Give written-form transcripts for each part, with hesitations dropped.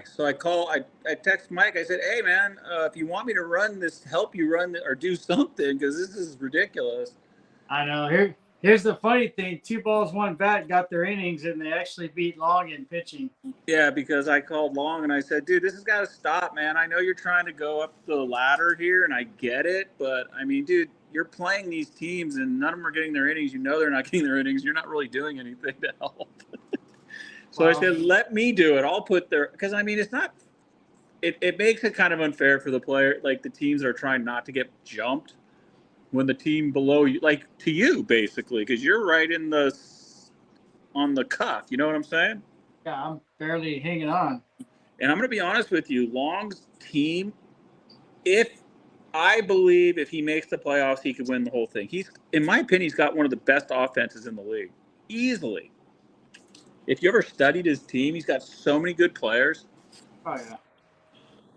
So I text Mike. I said, hey, man, if you want me to run this, help you run or do something, because this is ridiculous. I know. Here's the funny thing. 2 balls, 1 bat got their innings, and they actually beat Long in pitching. Yeah, because I called Long and I said, dude, this has got to stop, man. I know you're trying to go up the ladder here, and I get it. But, I mean, dude, you're playing these teams, and none of them are getting their innings. You know they're not getting their innings. You're not really doing anything to help. So I said, let me do it. I'll put their – because, I mean, it's not – it makes it kind of unfair for the player, like the teams that are trying not to get jumped when the team below you – like to you, basically, because you're right in the – on the cuff. You know what I'm saying? Yeah, I'm barely hanging on. And I'm going to be honest with you, Long's team, I believe if he makes the playoffs, he could win the whole thing. In my opinion, he's got one of the best offenses in the league. Easily. If you ever studied his team, he's got so many good players. Oh, yeah.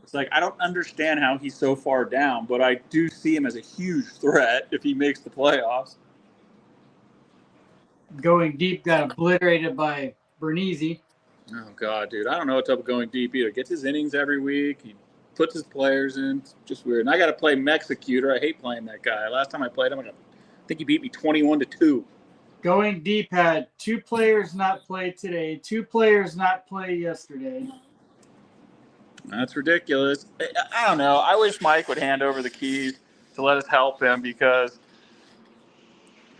It's like, I don't understand how he's so far down, but I do see him as a huge threat if he makes the playoffs. Going deep got obliterated by Bernese. Oh, God, dude. I don't know what's up with going deep either. Gets his innings every week. He puts his players in. It's just weird. And I got to play Mexicutor. I hate playing that guy. Last time I played him, I think he beat me 21-2. Going deep had 2 players not play today, 2 players not play yesterday. That's ridiculous. I don't know. I wish Mike would hand over the keys to let us help him, because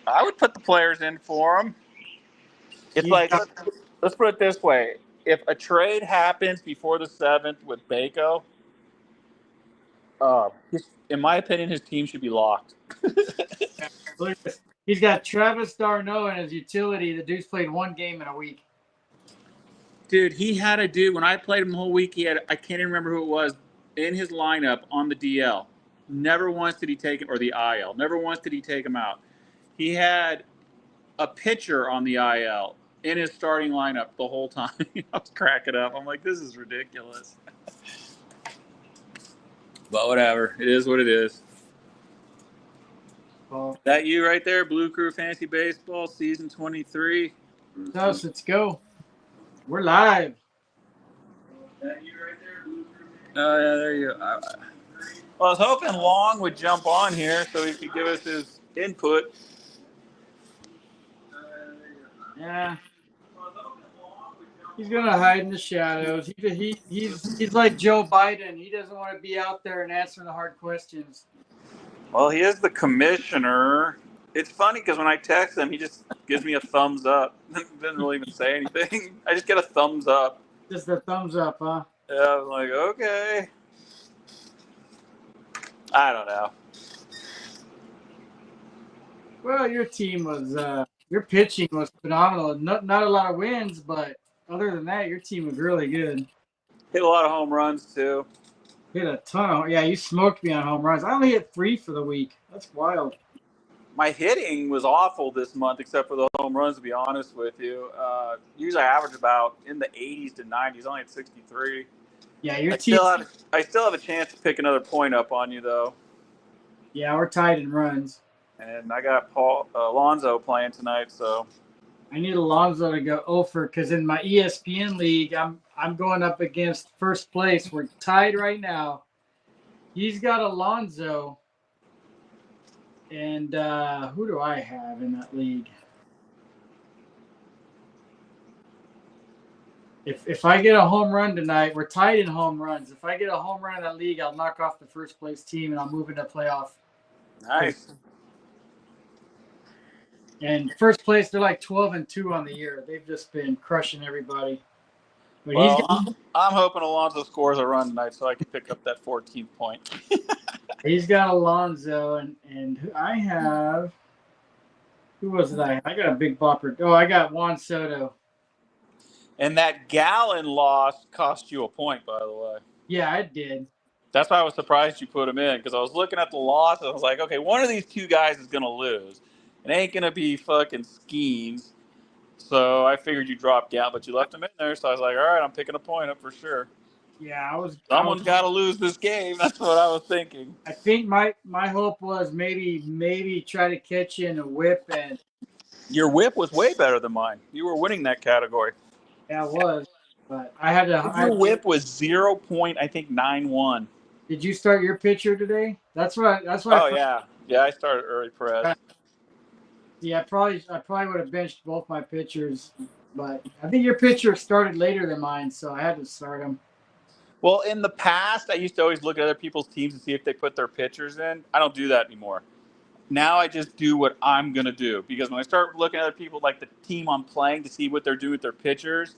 I would put the players in for him. It's like, let's put it this way. If a trade happens before the 7th with Baco, in my opinion, his team should be locked. He's got Travis d'Arnaud in his utility. The dude's played 1 game in a week. Dude, he had a dude, when I played him the whole week, I can't even remember who it was, in his lineup on the DL. Never once did he take him, or the IL. Never once did he take him out. He had a pitcher on the IL in his starting lineup the whole time. I was cracking up. I'm like, this is ridiculous. But whatever. It is what it is. Well, that you right there, Blue Crew Fantasy Baseball, Season 23? Let's go. We're live. That you right there, Blue Crew? Oh, yeah, there you go. Well, I was hoping Long would jump on here so he could give us his input. Yeah. He's going to hide in the shadows. He's like Joe Biden. He doesn't want to be out there and answering the hard questions. Well, he is the commissioner. It's funny because when I text him, he just gives me a thumbs up. Doesn't really even say anything. I just get a thumbs up. Just a thumbs up, huh? Yeah, I was like, okay. I don't know. Well, your team was your pitching was phenomenal. Not a lot of wins, but other than that, your team was really good. Hit a lot of home runs, too. Hit a ton. Yeah, you smoked me on home runs. I only hit 3 for the week. That's wild. My hitting was awful this month, except for the home runs, to be honest with you. Usually I average about in the 80s to 90s. Only at 63. Yeah, your team. I still have a chance to pick another point up on you, though. Yeah, we're tied in runs. And I got Alonso playing tonight, so. I need Alonso to go over because in my ESPN league, I'm going up against first place. We're tied right now. He's got Alonso. And who do I have in that league? If I get a home run tonight, we're tied in home runs. If I get a home run in that league, I'll knock off the first place team and I'll move into playoff. Nice. And first place, they're like 12-2 on the year. They've just been crushing everybody. But well, I'm hoping Alonso scores a run tonight so I can pick up that 14th point. He's got Alonso, and I have – who was it? I got a big bopper. Oh, I got Juan Soto. And that Gallon loss cost you a point, by the way. Yeah, it did. That's why I was surprised you put him in, because I was looking at the loss, and I was like, okay, one of these two guys is going to lose. It ain't going to be fucking Skeens. So I figured you dropped Gallon, but you left him in there, so I was like, all right, I'm picking a point up for sure. Yeah, Someone's got to lose this game. That's what I was thinking. I think my hope was maybe try to catch you in a whip. And your whip was way better than mine. You were winning that category. Yeah, it was. But I had to. Your whip was 0.91. Did you start your pitcher today? That's what. Oh yeah, I started early press. Yeah, I probably would have benched both my pitchers, but I think your pitcher started later than mine, so I had to start him. Well, in the past, I used to always look at other people's teams and see if they put their pitchers in. I don't do that anymore. Now I just do what I'm going to do, because when I start looking at other people, like the team I'm playing, to see what they're doing with their pitchers,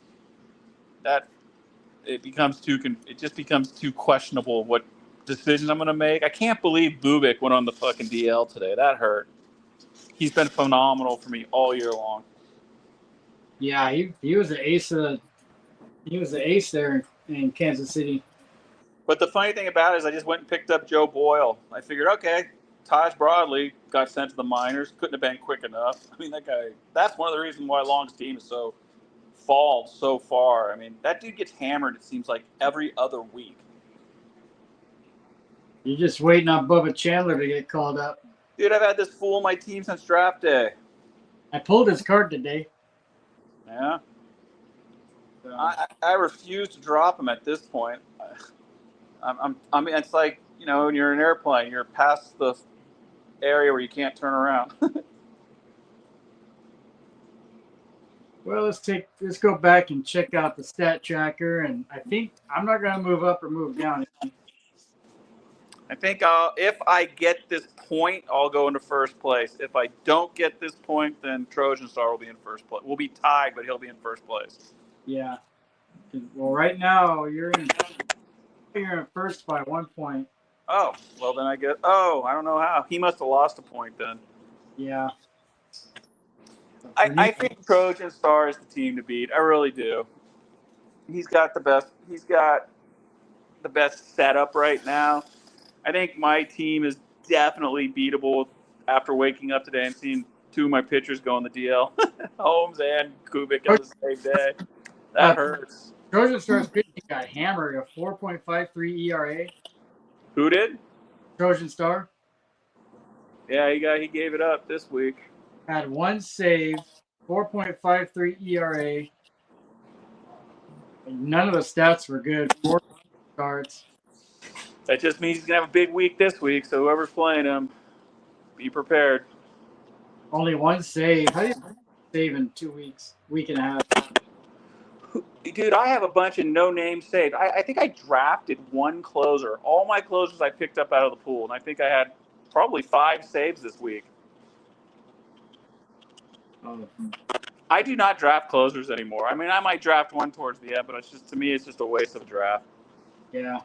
it just becomes too questionable what decisions I'm going to make. I can't believe Bubik went on the fucking DL today. That hurt. He's been phenomenal for me all year long. Yeah, he was the ace there in Kansas City. But the funny thing about it is I just went and picked up Joe Boyle. I figured, okay, Taj Broadley got sent to the minors. Couldn't have been quick enough. I mean, that guy, that's one of the reasons why Long's team is falls so far. I mean, that dude gets hammered, it seems like, every other week. You're just waiting on Bubba Chandler to get called up. Dude, I've had this fool on my team since draft day. I pulled his card today. Yeah. I refuse to drop him at this point. I mean, it's like, you know, when you're in an airplane, you're past the area where you can't turn around. Well, let's go back and check out the stat tracker, and I think I'm not going to move up or move down. I think if I get this point, I'll go into first place. If I don't get this point, then Trojan Star will be in first place. We'll be tied, but he'll be in first place. Yeah. Well, right now you're in first by 1 point. Oh, well then I don't know how. He must have lost a point then. Yeah. I think Trojan Star is the team to beat. I really do. He's got the best setup right now. I think my team is definitely beatable after waking up today and seeing two of my pitchers go on the DL. Holmes and Kubik on the same day. That hurts. Trojan Star's pitching got hammered, a 4.53 ERA. Who did? Trojan Star. Yeah, he gave it up this week. Had one save, 4.53 ERA. None of the stats were good. 4 starts. That just means he's going to have a big week this week, so whoever's playing him, be prepared. Only one save. How do you save in 2 weeks? Week and a half. Dude, I have a bunch of no-name saves. I think I drafted one closer. All my closers I picked up out of the pool, and I think I had probably 5 saves this week. Oh. I do not draft closers anymore. I mean, I might draft one towards the end, but to me, it's just a waste of a draft. Yeah.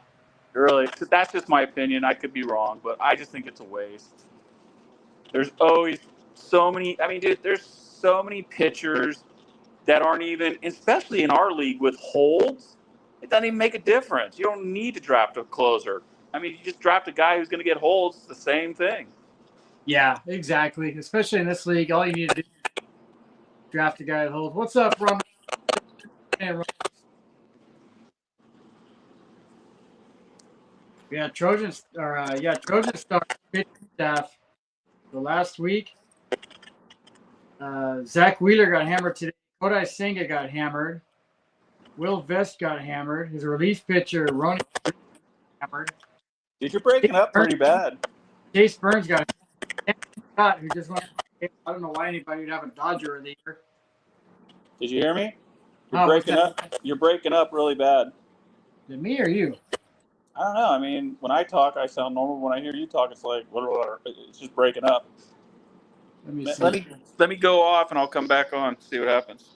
Really, that's just my opinion. I could be wrong, but I just think it's a waste. There's always so many. I mean, dude, there's so many pitchers that aren't even, especially in our league with holds, it doesn't even make a difference. You don't need to draft a closer. I mean, you just draft a guy who's going to get holds. It's the same thing. Yeah, exactly. Especially in this league, all you need to do is draft a guy that holds. What's up, Rum? Yeah, Trojan Star pitching staff. The last week, Zach Wheeler got hammered today. Kodai Senga got hammered. Will Vest got hammered. His relief pitcher, Ronnie, got hammered. Dude, you're breaking up pretty bad. Chase Burns got hammered. Who just went. I don't know why anybody would have a Dodger there. Did you hear me? You're breaking up. You're breaking up really bad. Is it me or you? I don't know. I mean, when I talk, I sound normal. When I hear you talk, it's like it's just breaking up. Let me go off, and I'll come back on. See what happens.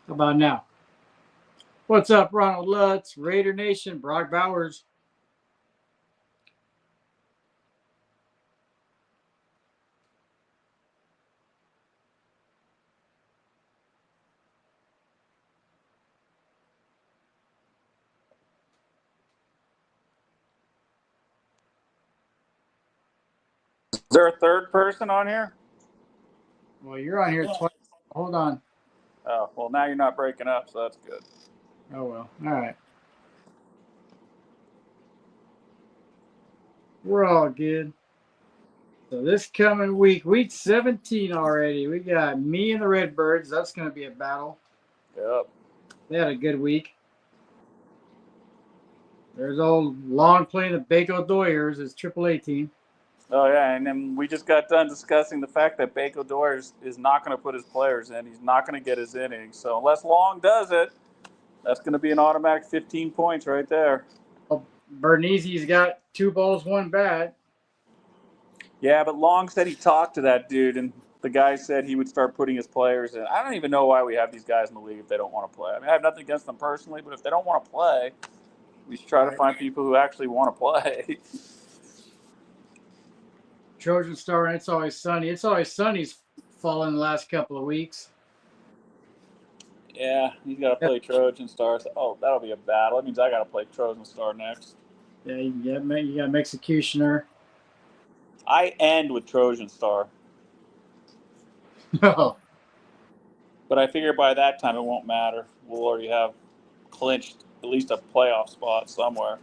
How about now? What's up, Ronald Lutz, Raider Nation, Brock Bowers? Is there a third person on here? Well, you're on here twice. Hold on. Oh, well, now you're not breaking up, so that's good. Oh, well. All right. We're all good. So this coming week 17 already, we got me and the Redbirds. That's going to be a battle. Yep. They had a good week. There's old Long playing the Baco Doyers, his AAA team. Oh, yeah, and then we just got done discussing the fact that Baco Doyers is not going to put his players in. He's not going to get his innings. So unless Long does it, that's going to be an automatic 15 points right there. Well, Bernese got 2 balls, 1 bat. Yeah, but Long said he talked to that dude, and the guy said he would start putting his players in. I don't even know why we have these guys in the league if they don't want to play. I mean, I have nothing against them personally, but if they don't want to play, we should try to find people who actually want to play. Trojan Star, and It's Always Sunny. It's Always Sunny's fallen the last couple of weeks. Yeah, he's got to play Trojan Star. So, oh, that'll be a battle. That means I got to play Trojan Star next. Yeah, you got Executioner. I end with Trojan Star. No. But I figure by that time it won't matter. We'll already have clinched at least a playoff spot somewhere.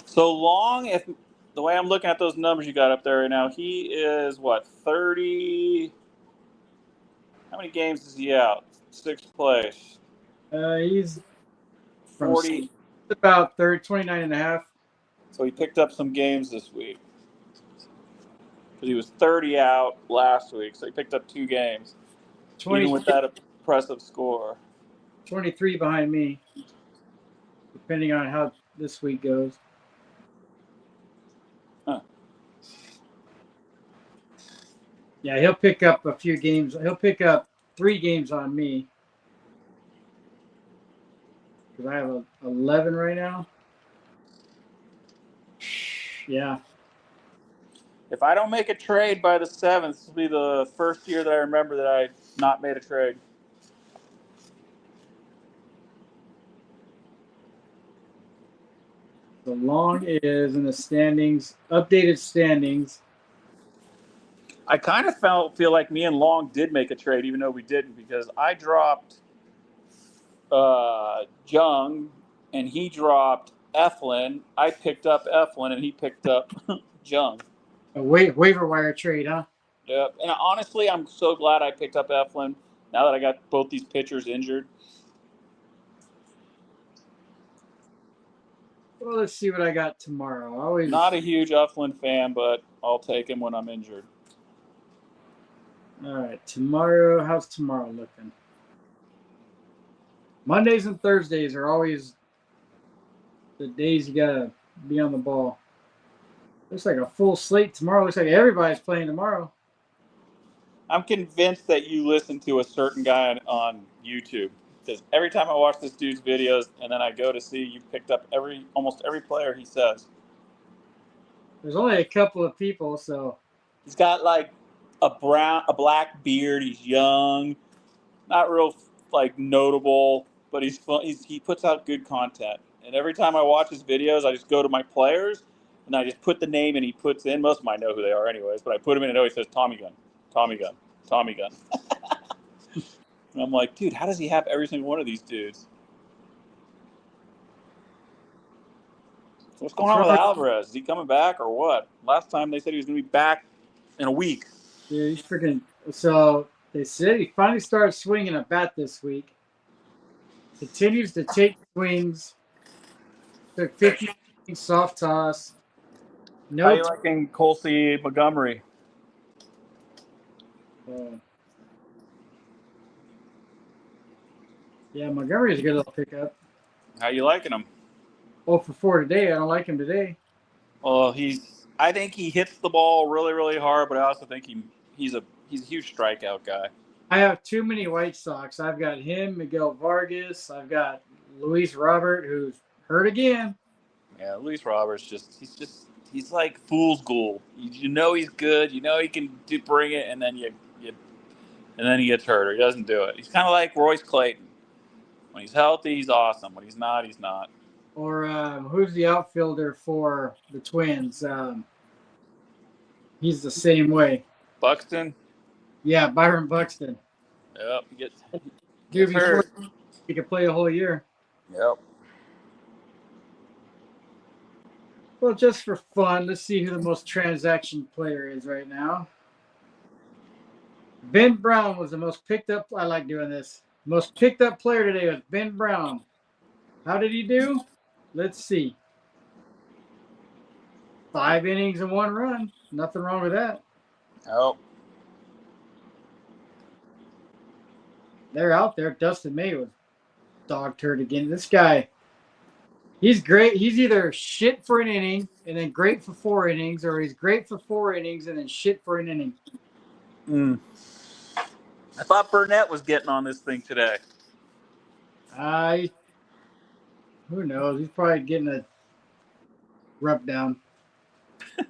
So Long, if the way I'm looking at those numbers you got up there right now, he is what, 30? How many games is he out? 6th place. He's 40. About 29 and a half. So he picked up some games this week. Because he was 30 out last week, so he picked up 2 games. Even with that impressive score. 23 behind me, depending on how this week goes. Huh. Yeah, he'll pick up a few games. He'll pick up 3 games on me. Because I have 11 right now. Yeah. If I don't make a trade by the 7th, this will be the first year that I remember that I not made a trade. The Long is in the standings, updated standings. I kind of feel like me and Long did make a trade, even though we didn't, because I dropped Jung, and he dropped Eflin. I picked up Eflin, and he picked up Jung. A waiver wire trade, huh? Yep. And honestly, I'm so glad I picked up Eflin now that I got both these pitchers injured. Well, let's see what I got tomorrow. Not a huge Eflin fan, but I'll take him when I'm injured. All right, tomorrow. How's tomorrow looking? Mondays and Thursdays are always the days you gotta be on the ball. Looks like a full slate tomorrow. Looks like everybody's playing tomorrow. I'm convinced that you listen to a certain guy on YouTube, because every time I watch this dude's videos and then I go to see, you picked up almost every player he says. There's only a couple of people, so he's got like a black beard. He's young, not real like notable, but he's fun. He puts out good content. And every time I watch his videos, I just go to my players and I just put the name and he puts in. Most of them I know who they are anyways, but I put him in and it always says TommyGun, TommyGun, TommyGun. And I'm like, dude, how does he have every single one of these dudes? What's going on with Alvarez? Is he coming back or what? Last time they said he was going to be back in a week. Yeah, he's freaking. So they said he finally started swinging a bat this week. Continues to take swings. Took 50 soft toss. No. How are you liking Colsey Montgomery? Yeah, Montgomery's a good little pickup. How you liking him? 0 for 4 today. I don't like him today. Well, I think he hits the ball really, really hard, but I also think he's a huge strikeout guy. I have too many White Sox. I've got him, Miguel Vargas. I've got Luis Robert, who's hurt again. Yeah, Luis Roberts he's like fool's gold. You know he's good. You know he can bring it, and then he gets hurt or he doesn't do it. He's kind of like Royce Clayton. When he's healthy, he's awesome. When he's not, he's not. Or who's the outfielder for the Twins? He's the same way. Buxton? Yeah, Byron Buxton. Yep. Dude, before he could play a whole year. Yep. Well, just for fun, let's see who the most transaction player is right now. Ben Brown was the most picked up. I like doing this. Most picked up player today was Ben Brown. How did he do? Let's see. 5 innings and 1 run. Nothing wrong with that. Oh. They're out there. Dustin May was dog turd again. This guy, he's great. He's either shit for an inning and then great for 4 innings, or he's great for 4 innings and then shit for an inning. I thought Burnett was getting on this thing today. Who knows? He's probably getting a rub down. He's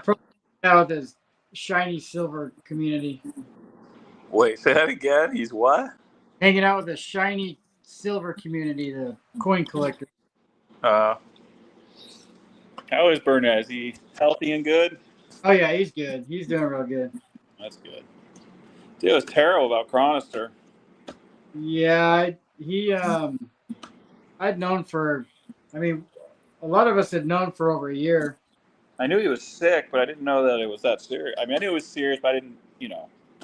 probably out with his shiny silver community. Wait, say that again? He's what? Hanging out with the shiny silver community, the coin collector. How is Burnett? Is he healthy and good? Oh, yeah, he's good. He's doing real good. That's good. Dude, it was terrible about Chronister. Yeah, I'd known a lot of us had known for over a year. I knew he was sick, but I didn't know that it was that serious. I mean, I knew it was serious, but I didn't,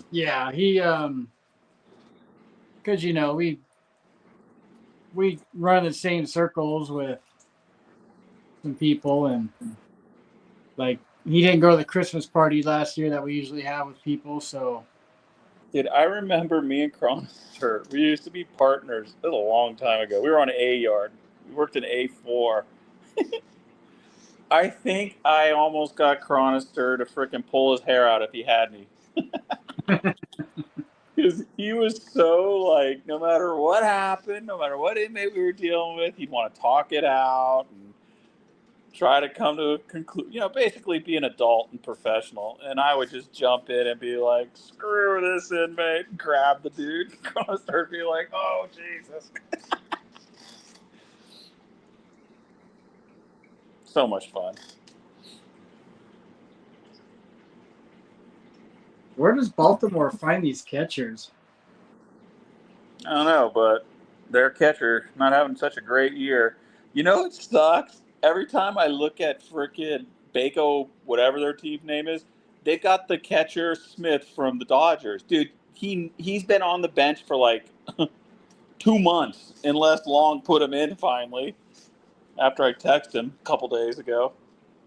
Yeah, he, because, we run the same circles with some people, and, like, he didn't go to the Christmas party last year that we usually have with people, so. Dude, I remember me and Chronister, we used to be partners. It was a long time ago. We were on A yard. We worked in A4. I think I almost got Chronister to frickin' pull his hair out if he had me. Because he was so, like, no matter what happened, no matter what inmate we were dealing with, he'd want to talk it out and try to come to a conclusion, basically be an adult and professional. And I would just jump in and be like, screw this inmate, and grab the dude. Chronister would be like, oh, Jesus. So much fun. Where does Baltimore find these catchers? I don't know, but their catcher not having such a great year. It sucks? Every time I look at frickin' Baco, whatever their team name is, they got the catcher Smith from the Dodgers. Dude, he's been on the bench for like 2 months, unless Long put him in finally. After I texted him a couple days ago.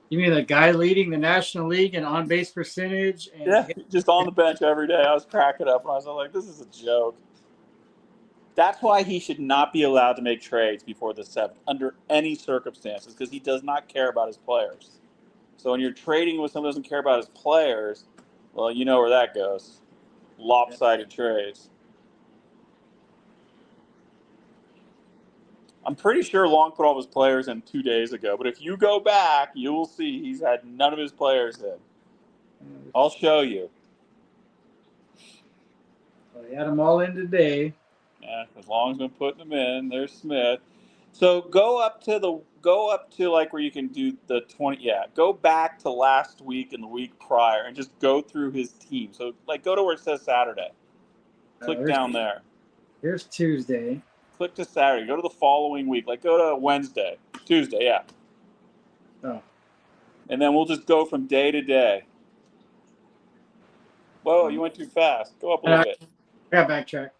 You mean the guy leading the National League in on-base percentage? Yeah, just on the bench every day. I was cracking up, and I was like, this is a joke. That's why he should not be allowed to make trades before the 7th, under any circumstances, because he does not care about his players. So when you're trading with someone who doesn't care about his players, well, you know where that goes. Lopsided trades. I'm pretty sure Long put all of his players in 2 days ago, but if you go back, you will see he's had none of his players in. I'll show you. Well, he had them all in today. Yeah, as Long's been putting them in. There's Smith. So go up to like where you can do the 20. Yeah, go back to last week and the week prior and just go through his team. So like go to where it says Saturday. Click down there. Here's Tuesday. Click to Saturday. Go to the following week. Like go to Wednesday, Tuesday. Yeah. Oh. And then we'll just go from day to day. Whoa, you went too fast. Go up a little bit. I got backtrack.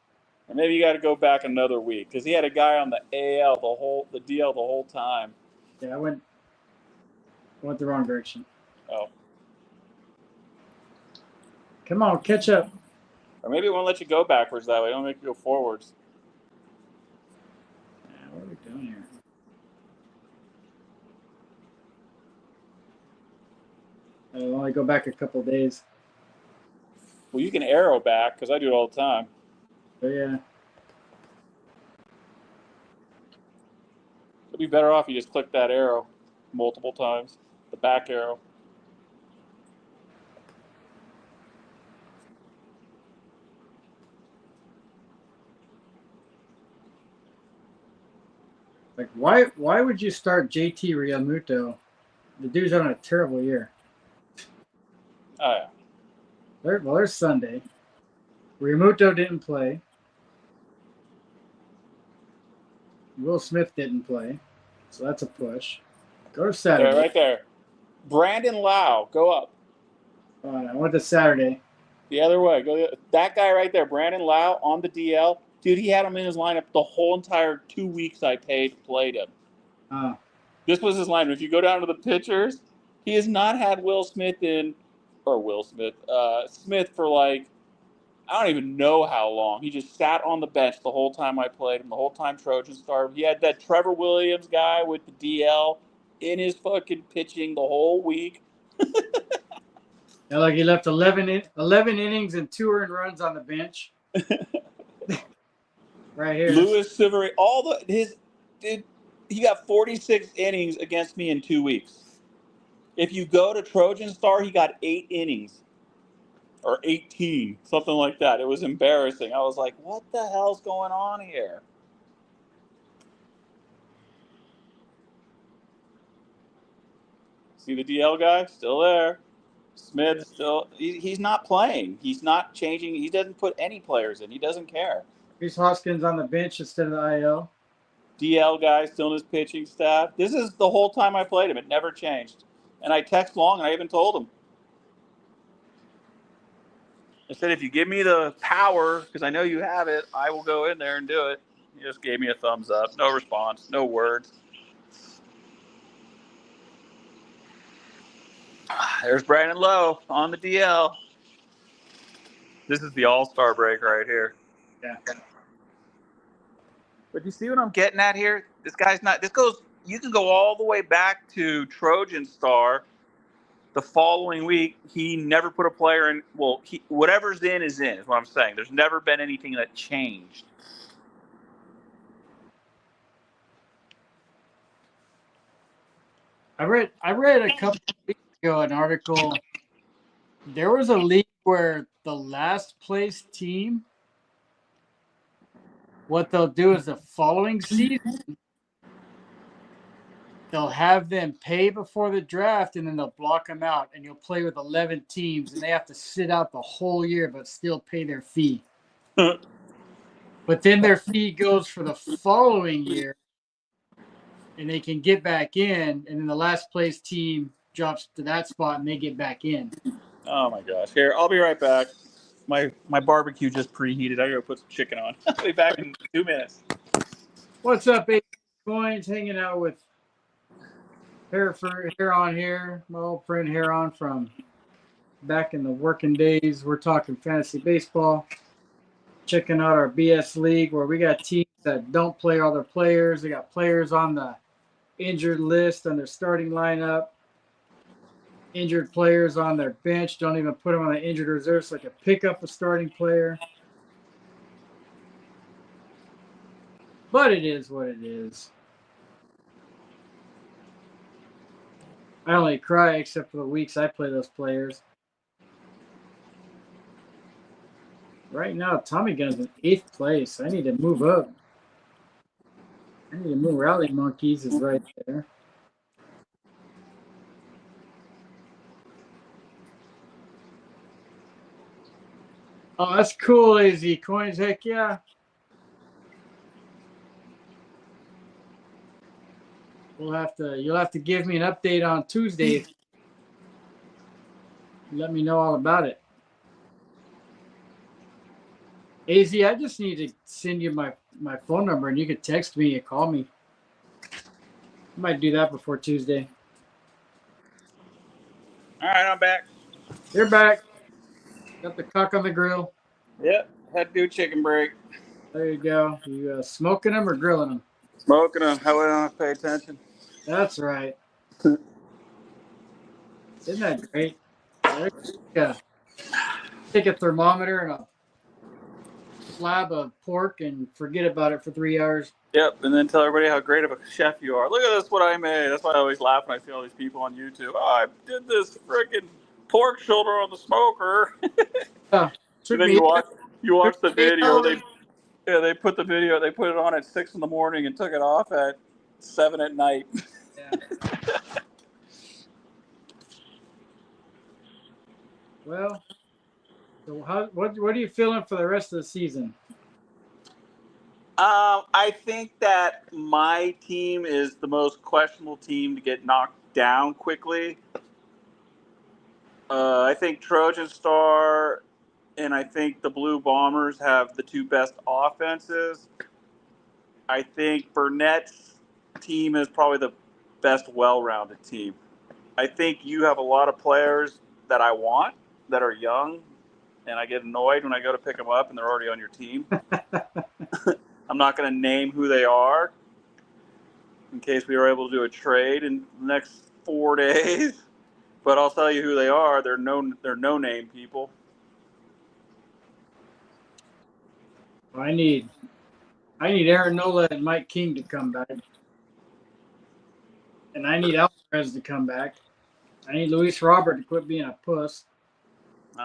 Or maybe you got to go back another week because he had a guy on the AL the DL the whole time. Yeah, I went the wrong direction. Oh. Come on, catch up. Or maybe it won't let you go backwards that way. It won't make you go forwards. What are we doing here? I'll only go back a couple days. Well, you can arrow back because I do it all the time. But yeah. It'd be better off if you just click that arrow multiple times, the back arrow. Like, why would you start JT Realmuto? The dude's on a terrible year. Oh, yeah. There's Sunday. Realmuto didn't play. Will Smith didn't play. So that's a push. Go to Saturday. There, right there. Brandon Lau, go up. I went to Saturday. The other way. That guy right there, Brandon Lau on the DL. Dude, he had him in his lineup the whole entire 2 weeks I played him. This was his lineup. If you go down to the pitchers, he has not had Smith for like, I don't even know how long. He just sat on the bench the whole time I played him, the whole time Trojan started. He had that Trevor Williams guy with the DL in his fucking pitching the whole week. Yeah, like he left 11 innings and 2 earned runs on the bench. Right here. Louis Silvery, he got 46 innings against me in 2 weeks. If you go to Trojan Star, he got 8 innings. Or 18, something like that. It was embarrassing. I was like, what the hell's going on here? See the DL guy? Still there. Smith still. He's not playing. He's not changing. He doesn't put any players in. He doesn't care. Reese Hoskins on the bench instead of the IL. DL guy still in his pitching staff. This is the whole time I played him. It never changed. And I text Long, and I even told him. I said, if you give me the power, because I know you have it, I will go in there and do it. He just gave me a thumbs up. No response. No words. There's Brandon Lowe on the DL. This is the all-star break right here. Yeah. But you see what I'm getting at here? You can go all the way back to Trojan Star. The following week, he never put a player in. Well, whatever's in is what I'm saying. There's never been anything that changed. I read a couple of weeks ago an article. There was a league where the last place team, what they'll do is the following season, they'll have them pay before the draft, and then they'll block them out, and you'll play with 11 teams, and they have to sit out the whole year but still pay their fee. But then their fee goes for the following year, and they can get back in, and then the last place team drops to that spot, and they get back in. Oh, my gosh. Here, I'll be right back. My barbecue just preheated. I gotta put some chicken on. I'll be back in 2 minutes. What's up, A Coins? Hanging out with Heron here, my old friend Heron from back in the working days. We're talking fantasy baseball, checking out our BS league where we got teams that don't play all their players. They got players on the injured list on their starting lineup, injured players on their bench, don't even put them on the injured reserve so they can pick up a starting player. But it is what it is. I only cry except for the weeks I play those players. Right now, TommyGun's in 8th place. I need to move up. I need to move. Rally Monkeys is right there. Oh, that's cool, AZ Coins. Heck yeah. You'll have to give me an update on Tuesday. Let me know all about it. AZ, I just need to send you my phone number and you can text me and call me. I might do that before Tuesday. All right, I'm back. You're back. Got the cock on the grill. Yep, had to do a chicken break. There you go. You smoking them or grilling them? Smoking them. How would I not pay attention? That's right. Isn't that great? Yeah. Take a thermometer and a slab of pork and forget about it for 3 hours. Yep, and then tell everybody how great of a chef you are. Look at this, what I made. That's why I always laugh when I see all these people on YouTube. Oh, I did this freaking pork shoulder on the smoker. And then you watch the video. They put it on at 6 in the morning and took it off at 7 at night. Yeah. Well, so what are you feeling for the rest of the season? I think that my team is the most questionable team to get knocked down quickly. I think Trojan Star and I think the Blue Bombers have the two best offenses. I think Burnett's team is probably the best well-rounded team. I think you have a lot of players that I want that are young, and I get annoyed when I go to pick them up and they're already on your team. I'm not going to name who they are in case we are able to do a trade in the next 4 days, but I'll tell you who they are. They're no-name people. I need Aaron Nola and Mike King to come back. And I need Alvarez to come back. I need Luis Robert to quit being a puss.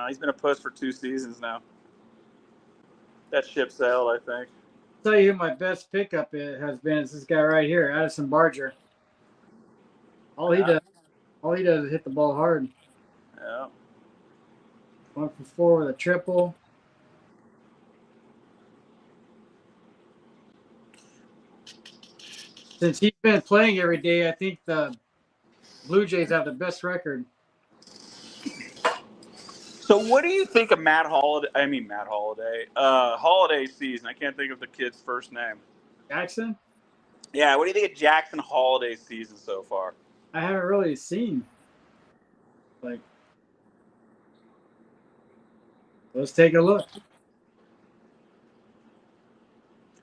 He's been a puss for 2 seasons now. That ship sailed, I think. I'll tell you who my best pickup has been is this guy right here, Addison Barger. All he does is hit the ball hard. Yeah. 1 for 4 with a triple. Since he's been playing every day, I think the Blue Jays have the best record. So what do you think of Holiday's season? I can't think of the kid's first name. Jackson? Yeah, what do you think of Jackson Holiday's season so far? I haven't really seen. Let's take a look.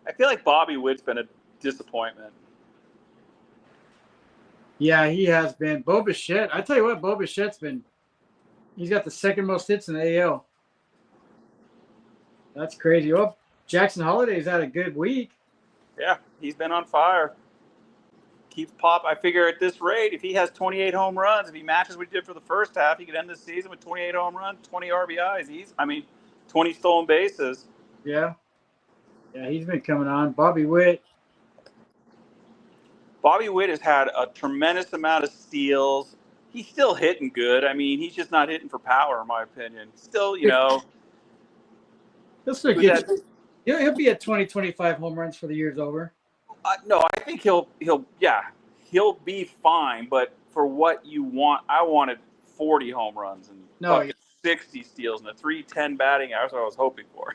I feel like Bobby Witt's been a disappointment. Yeah, he has been. Bo Bichette. I tell you what, Bo Bichette's been. He's got the second most hits in the AL. That's crazy. Well, Jackson Holiday's had a good week. Yeah, he's been on fire. Keeps pop. I figure at this rate, if he has 28 home runs, if he matches what he did for the first half, he could end the season with 28 home runs, 20 RBIs. 20 stolen bases. Yeah. Yeah, he's been coming on. Bobby Witt has had a tremendous amount of steals. He's still hitting good. I mean, he's just not hitting for power, in my opinion. Still, he'll be at 20, 25 home runs for the year's over. No, I think he'll be fine. But for what you want, I wanted 40 home runs and 60 steals and a 310 batting. That's what I was hoping for.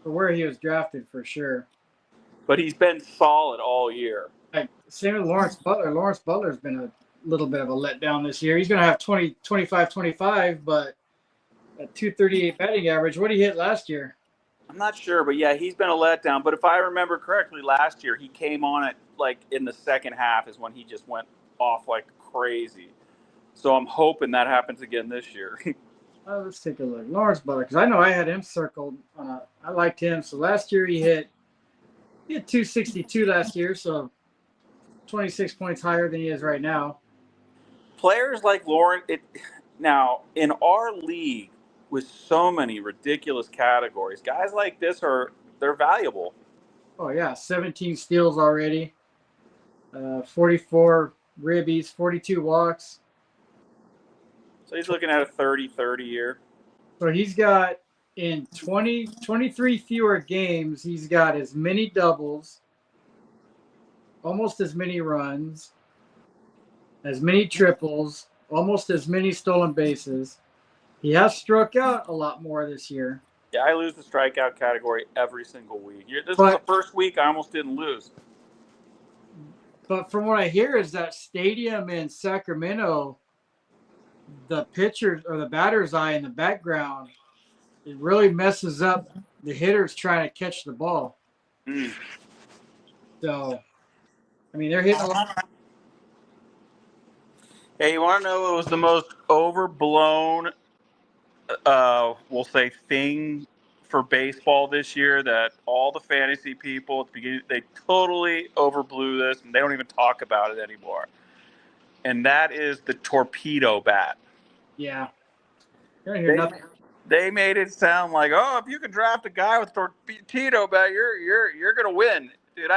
For where he was drafted, for sure. But he's been solid all year. Same with Lawrence Butler. Lawrence Butler's been a little bit of a letdown this year. He's going to have 20, 25, 25, but a 238 batting average. What did he hit last year? I'm not sure, but yeah, he's been a letdown. But if I remember correctly, last year he came on it like in the second half is when he just went off like crazy. So I'm hoping that happens again this year. Let's take a look. Lawrence Butler, because I know I had him circled. I liked him. So last year he hit 262 last year, so 26 points higher than he is right now. Players like Lawrence, now in our league with so many ridiculous categories, guys like this they're valuable. Oh yeah, 17 steals already, 44 ribbies, 42 walks. So he's looking at a 30-30 year. So he's got in 23 fewer games, he's got as many doubles, almost as many runs, as many triples, almost as many stolen bases. He has struck out a lot more this year. Yeah, I lose the strikeout category every single week. This was the first week I almost didn't lose. But from what I hear is that stadium in Sacramento, the pitcher or the batter's eye in the background, it really messes up the hitters trying to catch the ball. So, I mean, they're hitting a lot. Hey, you want to know what was the most overblown, we'll say, thing for baseball this year that all the fantasy people at the beginning, they totally overblew this and they don't even talk about it anymore. And that is the torpedo bat. Yeah. You don't hear nothing. They made it sound like, oh, if you can draft a guy with torpedo bat, you're gonna win, dude.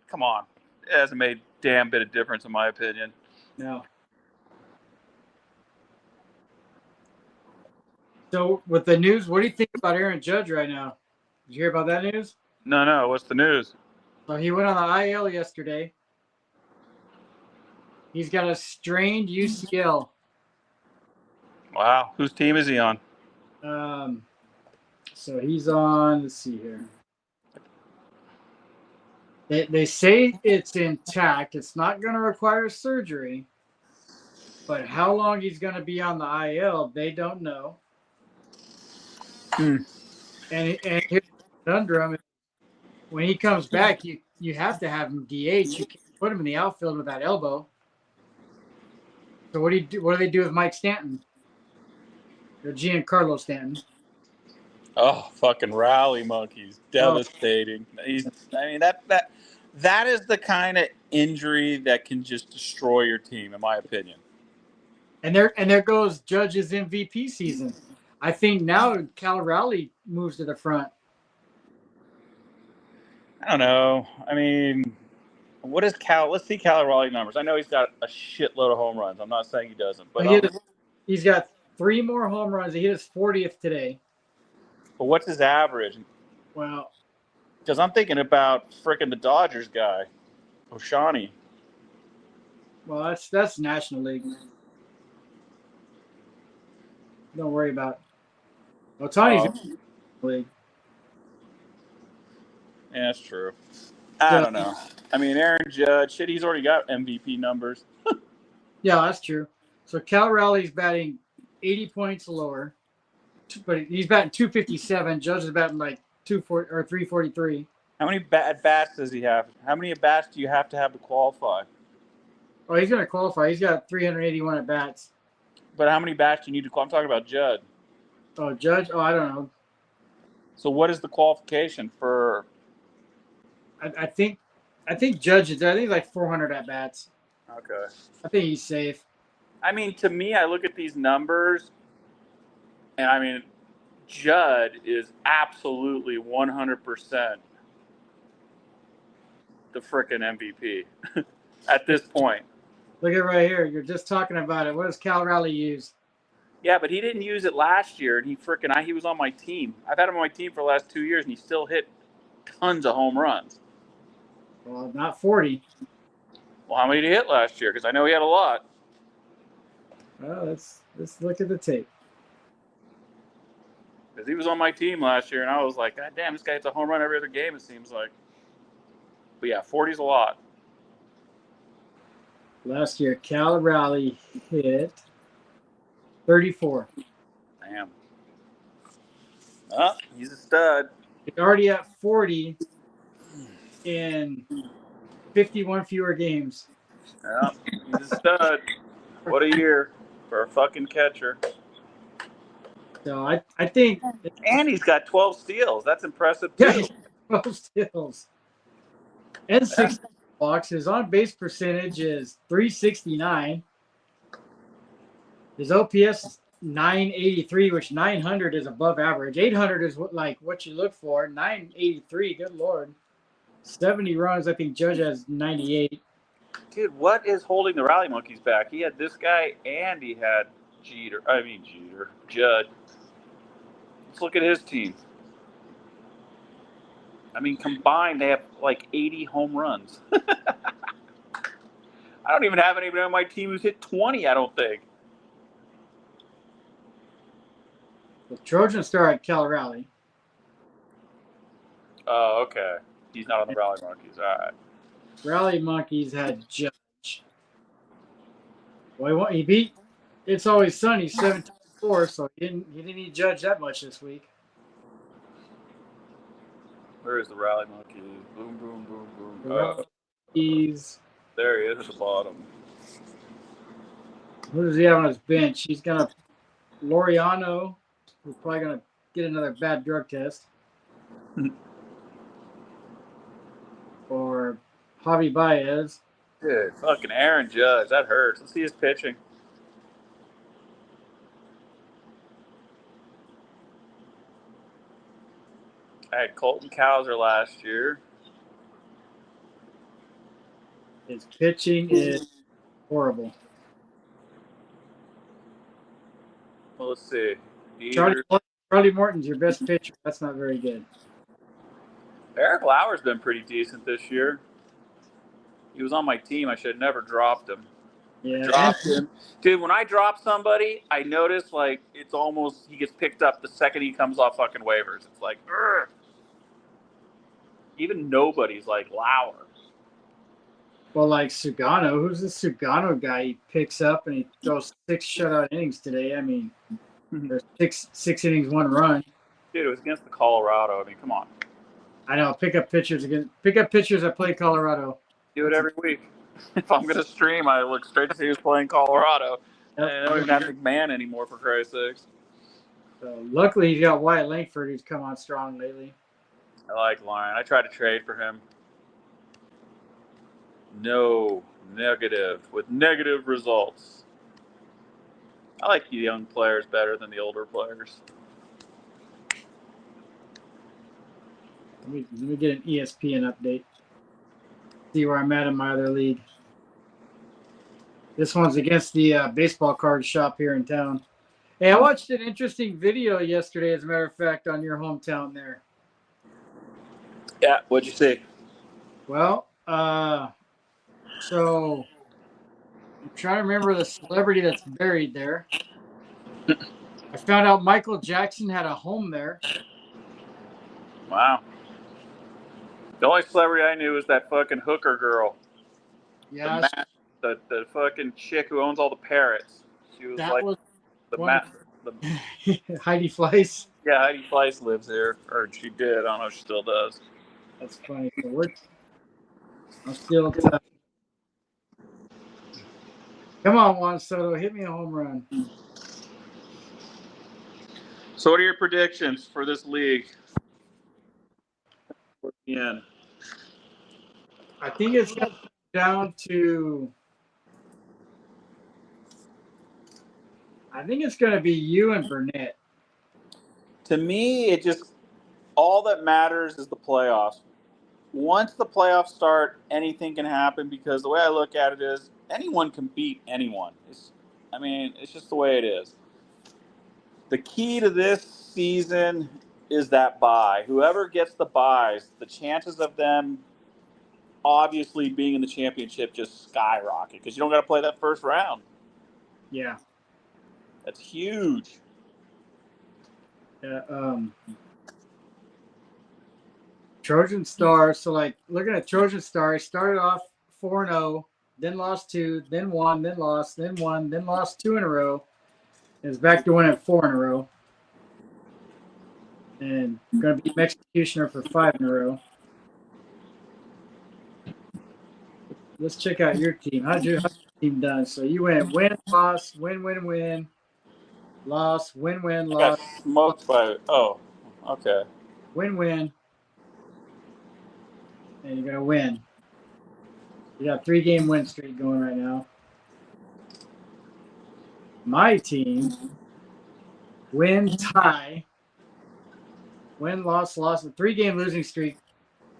Come on, it hasn't made a damn bit of difference in my opinion. No. So with the news, what do you think about Aaron Judge right now? Did you hear about that news? No. What's the news? So he went on the IL yesterday. He's got a strained UCL. Wow. Whose team is he on? So he's on. Let's see here. They say it's intact. It's not going to require surgery. But how long he's going to be on the IL, they don't know. And here's the conundrum: when he comes back, you have to have him DH. You can't put him in the outfield with that elbow. So what do you do? What do they do with Mike Stanton? Or Giancarlo Stanton? Oh, fucking rally monkeys. Devastating. That is the kind of injury that can just destroy your team, in my opinion. And there goes Judge's MVP season. I think now Cal Raleigh moves to the front. I don't know. I mean, what is Cal? Let's see Cal Raleigh numbers. I know he's got a shitload of home runs. I'm not saying he doesn't, but he's got 3 more home runs. He hit his 40th today. But what's his average? Well, because I'm thinking about frickin' the Dodgers guy, Oshani. Well, that's National League. Don't worry about it. Otani's in the league. Yeah, that's true. I don't know. I mean, Aaron Judge, shit, he's already got MVP numbers. Yeah, that's true. So Cal Raleigh's batting 80 points lower, but he's batting 257. Judge is batting like 343. How many at-bats does he have? How many at-bats do you have to qualify? Oh, he's going to qualify. He's got 381 at-bats. But how many bats do you need to qualify? I'm talking about Judd. Oh, Judge? Oh, I don't know. So what is the qualification for? I think Judge is there. I think it's like 400 at-bats. Okay. I think he's safe. I mean, to me, I look at these numbers, and I mean, Judd is absolutely 100% the frickin' MVP at this point. Look at it right here. You're just talking about it. What does Cal Raleigh use? Yeah, but he didn't use it last year, and he was on my team. I've had him on my team for the last 2 years, and he still hit tons of home runs. Well, not 40. Well, how many did he hit last year? Because I know he had a lot. Well, let's look at the tape. Because he was on my team last year, and I was like, God damn, this guy hits a home run every other game, it seems like. But yeah, 40's a lot. Last year, Cal Raleigh hit 34. Damn. Oh, he's a stud. He's already at 40 in 51 fewer games. Yeah, he's a stud. What a year for a fucking catcher. So I think. And he's got 12 steals. That's impressive, too. Yeah, 12 steals. And 6 blocks. His on-base percentage is .369. His OPS is .983, which 900 is above average. 800 is what you look for. 983, good Lord. 70 runs. I think Judge has 98. Dude, what is holding the Rally Monkeys back? He had this guy and he had Judd. Let's look at his team. I mean, combined, they have like 80 home runs. I don't even have anybody on my team who's hit 20, I don't think. The Trojan Star at Cal Raleigh. Oh, okay. He's not on the Rally Monkeys. All right. Rally Monkeys had Judge. Well, he beat It's Always Sunny 17-4, so he didn't need Judge that much this week. Where is the Rally Monkeys? Boom, boom, boom, boom. There he is at the bottom. Who does he have on his bench? He's got Laureano, who's probably going to get another bad drug test. Or Javi Baez. Dude, fucking Aaron Judge. That hurts. Let's see his pitching. I had Colton Cowser last year. His pitching is horrible. Well, let's see. Charlie Morton's your best pitcher. That's not very good. Eric Lauer's been pretty decent this year. He was on my team. I should have never dropped him. Yeah. Dropped him. Dude, when I drop somebody, I notice, like, it's almost, he gets picked up the second he comes off fucking waivers. It's like, ugh. Even nobody's like Lauer. Well, like Sugano. Who's the Sugano guy? He picks up and he throws 6 shutout innings today. I mean, there's six innings, 1 run. Dude, it was against the Colorado. I mean, come on. I know. Pick up pitchers that play Colorado. Do it every week. If I'm going to stream, I look straight to see who's playing Colorado. Yep. I don't even have McMahon anymore, for Christ's sakes. So luckily, he's got Wyatt Langford, who's come on strong lately. I like Lauren. I tried to trade for him. No, negative. With negative results. I like the young players better than the older players. Let me get an ESPN update. See where I'm at in my other league. This one's against the baseball card shop here in town. Hey, I watched an interesting video yesterday, as a matter of fact, on your hometown there. Yeah, what'd you see? Well, so I'm trying to remember the celebrity that's buried there. I found out Michael Jackson had a home there. Wow. The only celebrity I knew was that fucking hooker girl. Yeah, The fucking chick who owns all the parrots. She was like the Heidi Fleiss. Yeah, Heidi Fleiss lives here, or she did. I don't know if she still does. That's funny. So I'm still. Come on, Juan Soto, hit me a home run. So, what are your predictions for this league? Yeah. I think it's going to come down to. I think it's going to be you and Burnett. To me, it just all that matters is the playoffs. Once the playoffs start, anything can happen because the way I look at it is anyone can beat anyone. It's just the way it is. The key to this season is that bye. Whoever gets the byes, the chances of them obviously being in the championship just skyrocket because you don't got to play that first round. Yeah. That's huge. Trojan Star. So, like, looking at Trojan Star, he started off 4-0, then lost 2, then won, then lost, then won, then lost 2 in a row. And is back to winning 4 in a row. And going to be executioner for 5 in a row. Let's check out your team. How's your team done? So you went win, loss, win, win, win, loss, win, win, loss. Got smoked by. Oh, okay. Win, win. And you're going to win. You got 3-game win streak going right now. My team, win, tie, win, loss, loss, a 3-game losing streak.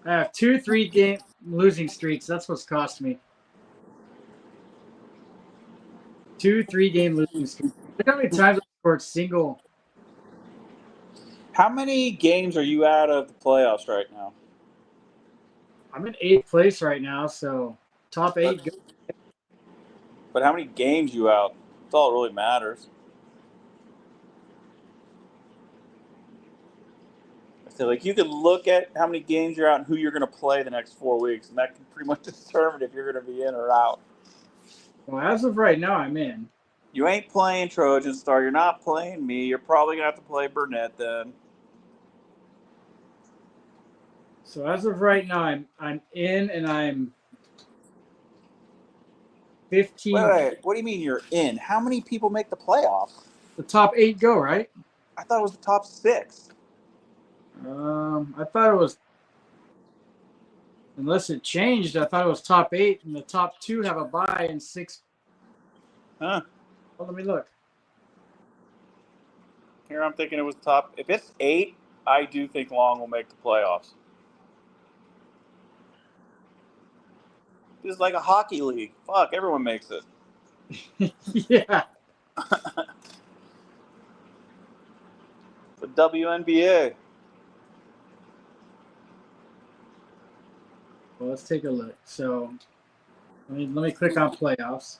I have 2 3-game losing streaks. That's what's cost me. 2 3-game losing streaks. Look how many times I scored single. How many games are you out of the playoffs right now? I'm in 8th place right now, so top 8. But how many games you out? That's all that really matters. So, like, you can look at how many games you're out and who you're going to play the next 4 weeks, and that can pretty much determine if you're going to be in or out. Well, as of right now, I'm in. You ain't playing Trojan Star. You're not playing me. You're probably going to have to play Burnett then. So as of right now, I'm in, and I'm 15. Wait. What do you mean you're in? How many people make the playoffs? The top 8 go, right? I thought it was the top 6. I thought it was, unless it changed, I thought it was top 8, and the top 2 have a bye and 6. Huh? Well, let me look. Here I'm thinking it was top. If it's 8, I do think Long will make the playoffs. This is like a hockey league. Fuck, everyone makes it. Yeah. The WNBA. Well, let's take a look. So let me click on playoffs.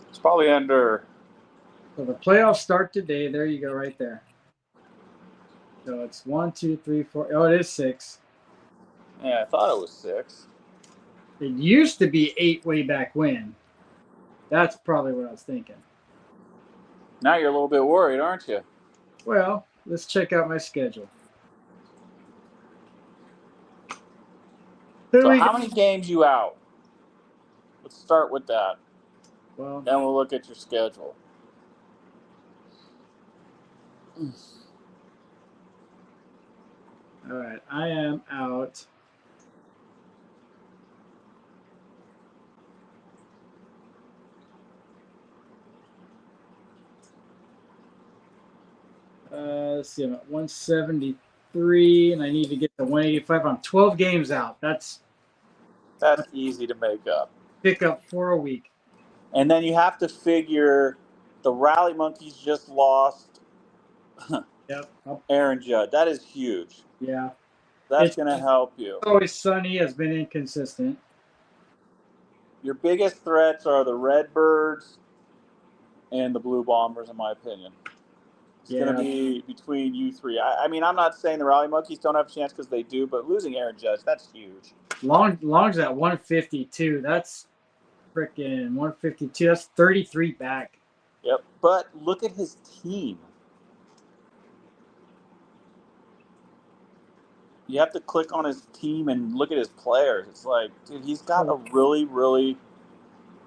It's probably under. So the playoffs start today. There you go, right there. So it's 1, 2, 3, 4. Oh, it is 6. Yeah, I thought it was 6. It used to be 8 way back when. That's probably what I was thinking. Now you're a little bit worried, aren't you? Well, let's check out my schedule. So how many games you out? Let's start with that. Well, then we'll look at your schedule. All right, I am out. Let's see, I'm at 173, and I need to get to 185. I'm 12 games out. That's easy to make up. Pick up for a week. And then you have to figure the Rally Monkeys just lost Yep. Aaron Judd. That is huge. Yeah. That's going to help you. Always Sunny has been inconsistent. Your biggest threats are the Redbirds and the Blue Bombers, in my opinion. It's going to be between you three. I mean, I'm not saying the Rally Monkeys don't have a chance because they do, but losing Aaron Judge, that's huge. Long's at 152. That's freaking 152. That's 33 back. Yep. But look at his team. You have to click on his team and look at his players. It's like, dude, he's got a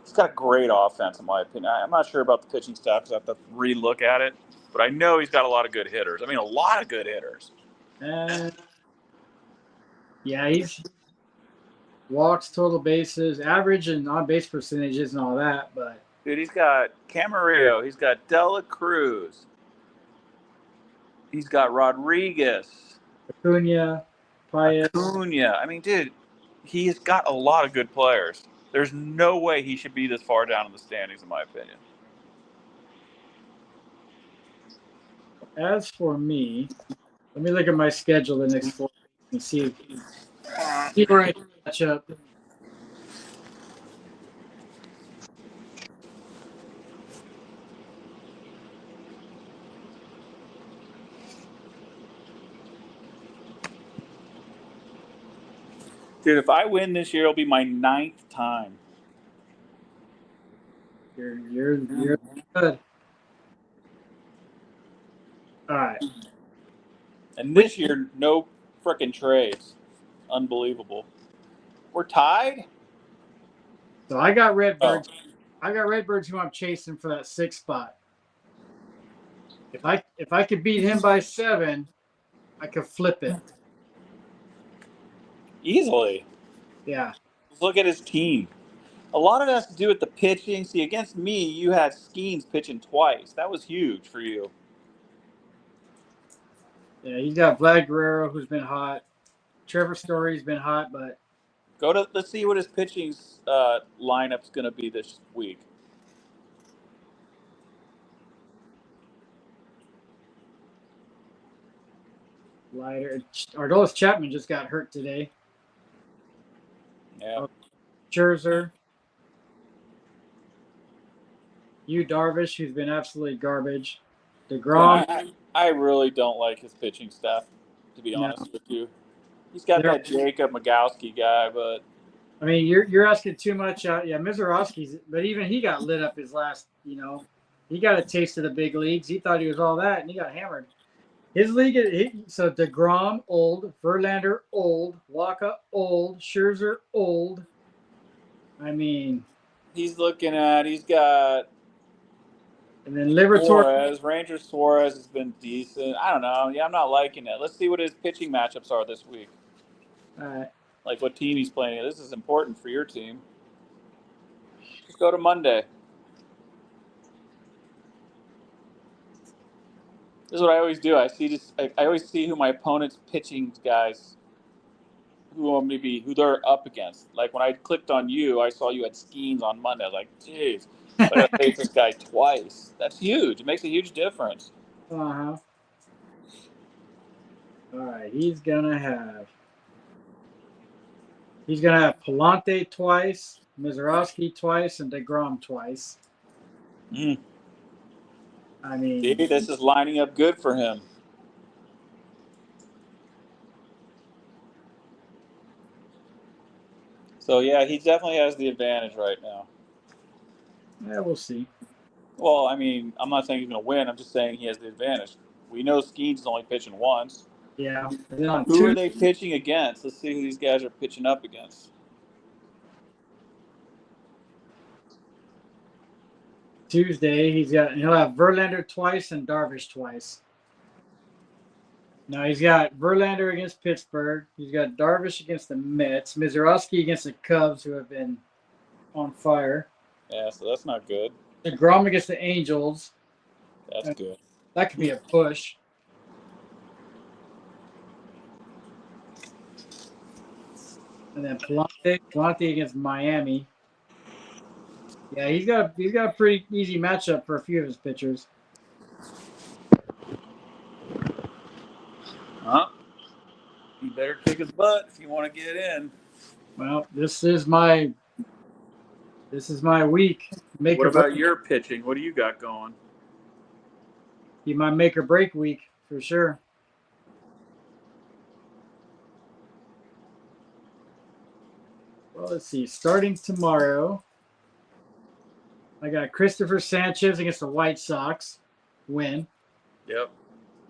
he's got a great offense, in my opinion. I'm not sure about the pitching staff because I have to re-look at it. But I know he's got a lot of good hitters. I mean, a lot of good hitters. Yeah, he's walks, total bases, average and on-base percentages and all that. But dude, he's got Camarillo. He's got Dela Cruz. He's got Rodriguez. Acuna. I mean, dude, he's got a lot of good players. There's no way he should be this far down in the standings, in my opinion. As for me, let me look at my schedule the next 4 weeks and see where I can catch up. Dude, if I win this year, it'll be my 9th time. You're good. All right. And this year, no frickin' trades. Unbelievable. We're tied? So I got Redbirds. I got Redbirds who I'm chasing for that 6th spot. If I could beat him by 7, I could flip it. Easily. Yeah. Let's look at his team. A lot of it has to do with the pitching. See, against me, you had Skeens pitching twice. That was huge for you. Yeah, he's got Vlad Guerrero, who's been hot. Trevor Story's been hot, but let's see what his pitching lineup's going to be this week. lighter. Ardolis Chapman just got hurt today. Yeah. Scherzer. Yu Darvish, who's been absolutely garbage. DeGrom. I really don't like his pitching staff, to be honest with you. He's got that Jacob Magowski guy, but I mean, you're asking too much. Yeah, Mizorowski's, but even he got lit up his last. He got a taste of the big leagues. He thought he was all that, and he got hammered. His league, so DeGrom old, Verlander old, Waka old, Scherzer old. I mean, he's got. And then Liberatore. Ranger Suarez has been decent. I don't know. Yeah, I'm not liking it. Let's see what his pitching matchups are this week. All right. Like what team he's playing. This is important for your team. Let's go to Monday. This is what I always do. I always see who my opponent's pitching guys, who they're up against. Like when I clicked on you, I saw you had Skeens on Monday. I was like, geez. I gotta face this guy twice. That's huge. It makes a huge difference. Uh-huh. All right, he's gonna have Palante twice, Mizorowski twice, and DeGrom twice. Mm. I mean, See, this is lining up good for him. So yeah, he definitely has the advantage right now. yeah, we'll see. Well, I mean, I'm not saying he's going to win. I'm just saying he has the advantage. We know Skeen's only pitching once. Yeah. And then on Who are they pitching against? Let's see who these guys are pitching up against. Tuesday, he'll have Verlander twice and Darvish twice. Now he's got Verlander against Pittsburgh. He's got Darvish against the Mets. Mizorowski against the Cubs, who have been on fire. Yeah, so that's not good. DeGrom against the Angels. That's good. That could be a push. And then Palante against Miami. Yeah, he's got a pretty easy matchup for a few of his pitchers. Huh? You better kick his butt if you want to get in. Well, this is my week. What about your pitching? What do you got going? Be my make or break week for sure. Well, let's see. Starting tomorrow, I got Christopher Sanchez against the White Sox. Win. Yep.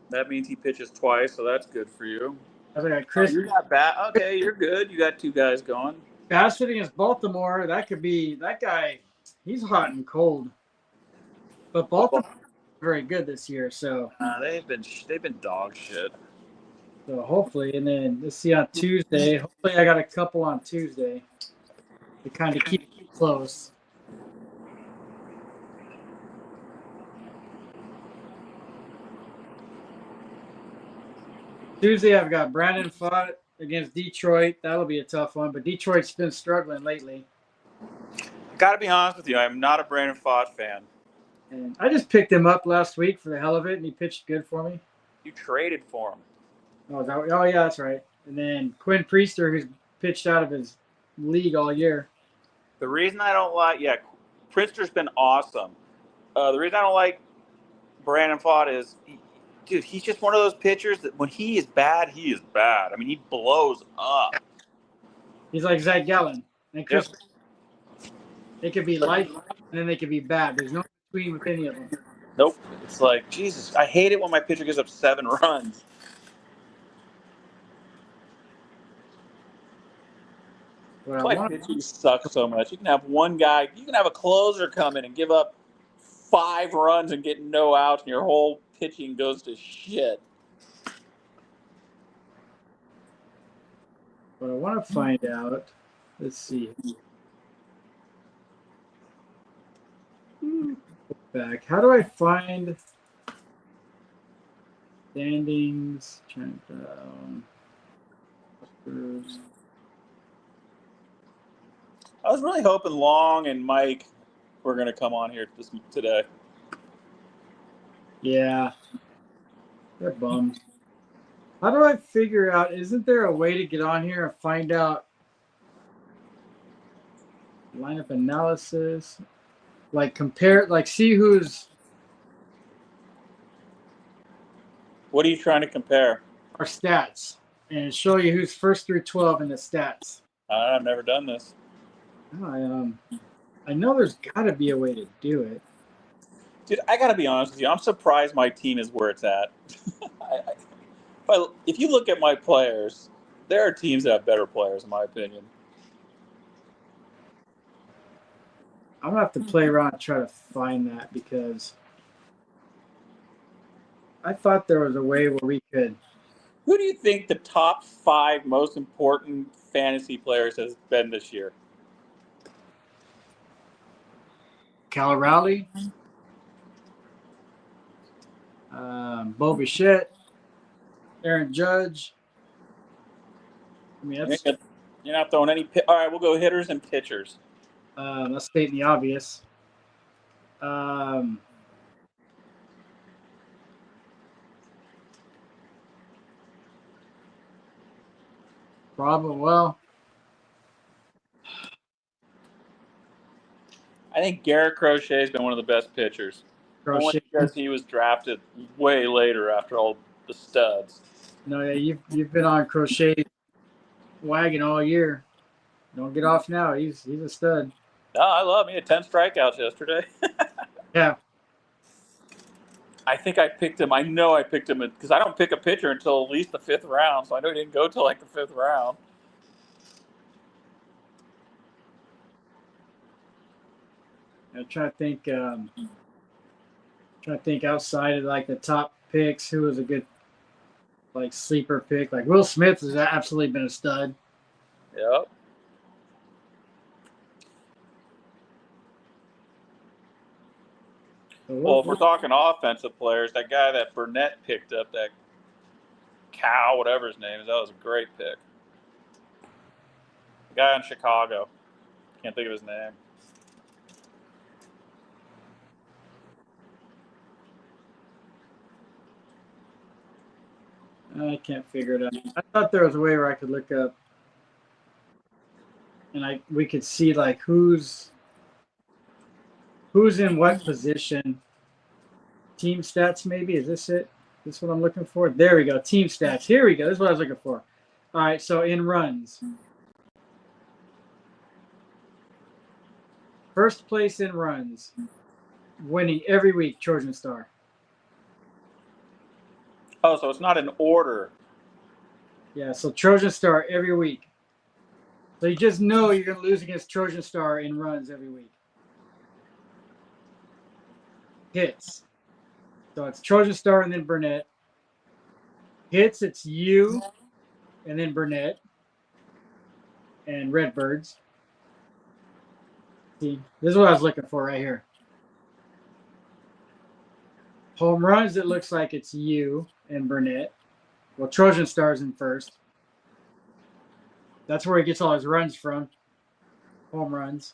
That means he pitches twice, so that's good for you. I got Chris. You got okay, you're good. You got two guys going. Bassett against Baltimore. That guy. He's hot and cold. But Baltimore very good this year, so they've been dog shit. So hopefully, and then let's see on Tuesday. Hopefully, I got a couple on Tuesday to kind of keep it close. Tuesday, I've got Brandon Pfaadt against Detroit. That'll be a tough one, but Detroit's been struggling lately. Got to be honest with you, I'm not a Brandon Pfaadt fan. And I just picked him up last week for the hell of it, and he pitched good for me. You traded for him. Oh yeah, that's right. And then Quinn Priester, who's pitched out of his league all year. The reason I don't like, Priester's been awesome. The reason I don't like Brandon Pfaadt is, dude, he's just one of those pitchers that when he is bad, he is bad. I mean, he blows up. He's like Zach Gallen. And Chris, They could be light, and then they could be bad. There's no between with any of them. Nope. It's like, Jesus, I hate it when my pitcher gives up 7 runs. Why pitching sucks so much. You can have one guy, you can have a closer come in and give up 5 runs and get no outs, and your whole pitching goes to shit. But I want to find out. Let's see. Back. How do I find standings? Turn down. I was really hoping Long and Mike were going to come on here today. Yeah. They're bummed. How do I figure out, isn't there a way to get on here and find out lineup analysis? Like compare, like see who's. What are you trying to compare? Our stats. And show you who's 1st through 12 in the stats. I've never done this. I know there's got to be a way to do it. Dude, I got to be honest with you. I'm surprised my team is where it's at. If you look at my players, there are teams that have better players, in my opinion. I'm going to have to play around and try to find that because I thought there was a way where we could. Who do you think the top 5 most important fantasy players has been this year? Cal Rowley, Bo Bichette, Aaron Judge. I mean, you're not throwing any. All right, we'll go hitters and pitchers. Let's state the obvious. Probably. Well, I think Garrett Crochet has been one of the best pitchers. Only Crochet. because he was drafted way later after all the studs. No, yeah, you've been on Crochet wagon all year. Don't get off now. He's a stud. No, I love him. He had 10 strikeouts yesterday. Yeah. I think I picked him. I know I picked him because I don't pick a pitcher until at least the 5th round, so I know he didn't go till like the 5th round. I'm trying to think outside of like the top picks, who was a good like sleeper pick. Like Will Smith has absolutely been a stud. Yep. Well, if we're talking offensive players, that guy that Burnett picked up, that Cow, whatever his name is, that was a great pick. The guy in Chicago. Can't think of his name. I can't figure it out. I thought there was a way where I could look up and we could see like who's in what position. Team stats, maybe. Is this it? This is what I'm looking for? There we go. Team stats. Here we go. This is what I was looking for. All right, so in runs. First place in runs. Winning every week, Trojan Star. Oh, so it's not in order. Yeah, so Trojan Star every week. So you just know you're going to lose against Trojan Star in runs every week. Hits. So it's Trojan Star and then Burnett. Hits, it's you and then Burnett and Redbirds. See, this is what I was looking for right here. Home runs, it looks like it's you and Burnett. Well, Trojan Star's in first. That's where he gets all his runs from. Home runs.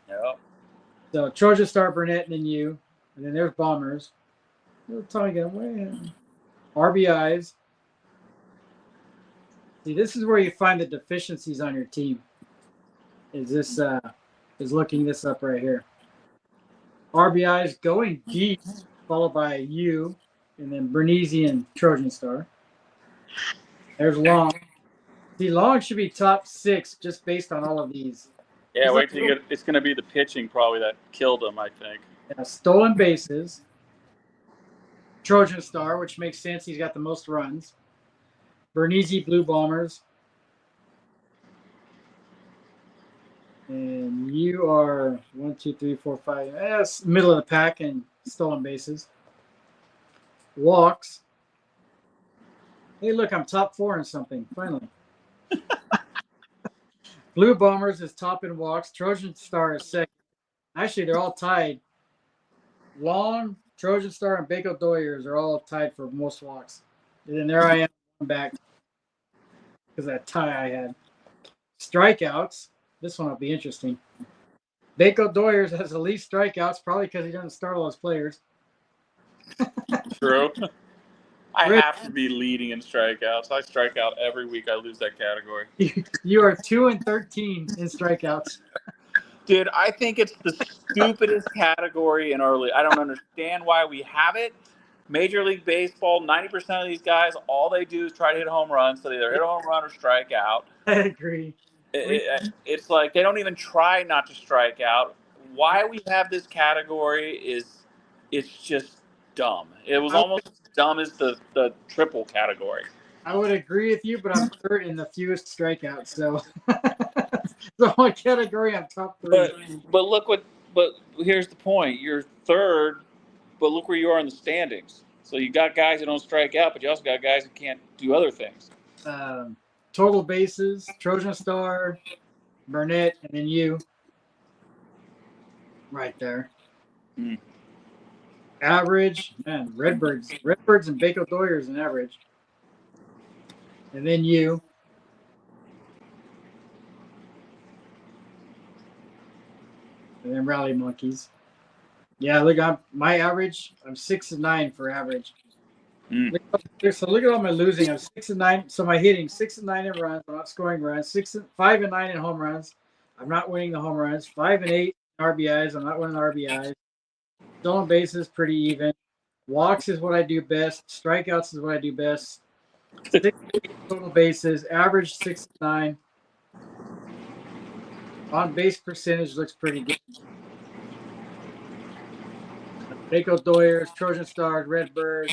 Yep. So Trojan Star, Burnett, and then you. And then there's Bombers. TommyGun. RBIs. See, this is where you find the deficiencies on your team. Is looking this up right here. RBIs going deep, followed by you, and then Bernese and Trojan Star. There's Long. See, Long should be top 6 just based on all of these. Yeah, wait till you get. It's going to be the pitching probably that killed him, I think. Yeah, stolen bases. Trojan Star, which makes sense. He's got the most runs. Bernese, Blue Bombers. And you are 1, 2, 3, 4, 5. That's middle of the pack in stolen bases. Walks. Hey, look, I'm top 4 in something, finally. Blue Bombers is top in walks. Trojan Star is second. Actually, they're all tied. Long, Trojan Star, and Bako Doyers are all tied for most walks. And then there I am back because that tie I had. Strikeouts. This one will be interesting. Bako Doyers has the least strikeouts, probably because he doesn't start all his players. True. I have to be leading in strikeouts. I strike out every week. I lose that category. You are 2 and 13 in strikeouts. Dude, I think it's the stupidest category in our league. I don't understand why we have it. Major League Baseball, 90% of these guys, all they do is try to hit a home run. So they either hit a home run or strike out. I agree. It's like they don't even try not to strike out. Why we have this category it's just dumb. It was almost as dumb as the triple category. I would agree with you, but I'm third in the fewest strikeouts. So, so my category, I'm top 3. But here's the point: you're third, but look where you are in the standings. So you got guys that don't strike out, but you also got guys who can't do other things. Total bases: Trojan Star, Burnett, and then you. Right there. Hmm. Average, man, Redbirds and Bako Doyers in average. And then you. And then Rally Monkeys. Yeah, look, my average, I'm 6 and 9 for average. Mm. So look at all my losing. I'm 6-9. So my hitting 6-9 in runs. I'm not scoring runs. 5-9 in home runs. I'm not winning the home runs. 5-8 in RBIs. I'm not winning the RBIs. Stolen bases pretty even. Walks is what I do best. Strikeouts is what I do best. 6 total bases. Average 6-9. On base percentage looks pretty good. Waco Doyers, Trojan Stars, Redbirds.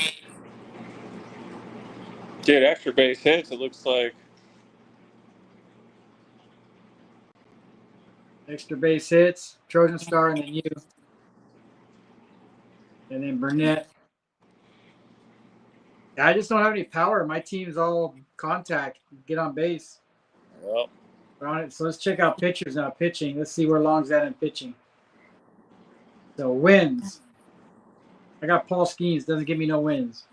Dude, extra base hits, it looks like. Extra base hits, Trojan Star, and then you. And then Burnett. I just don't have any power. My team's all contact, get on base. Well, So let's check out pitchers now. Pitching. Let's see where Long's at in pitching. So wins. I got Paul Skeens. Doesn't give me no wins.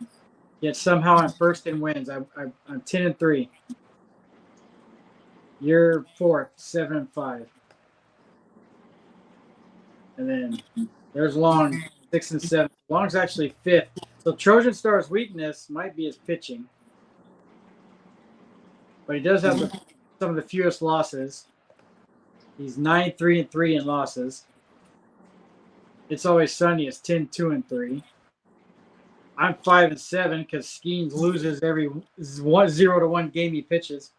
Yet somehow I'm first in wins. I'm 10-3. You're fourth, 7-5. And then there's Long, 6-7. Long's actually fifth. So Trojan Star's weakness might be his pitching. But he does have some of the fewest losses. He's 9-3-3 in losses. It's Always Sunny is 10-2-3. I'm 5-7 because Skeens loses every 0-1 game he pitches.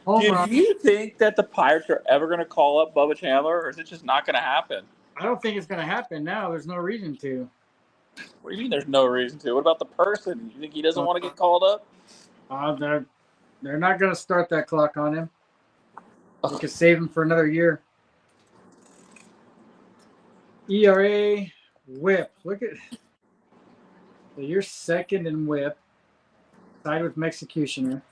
do you think that the Pirates are ever going to call up Bubba Chandler, or is it just not going to happen? I don't think it's going to happen now. There's no reason to. What do you mean there's no reason to? What about the person? You think he doesn't want to get called up? They're not going to start that clock on him. They could save him for another year. ERA, whip. Look at. So you're second in whip. Tied with Executioner.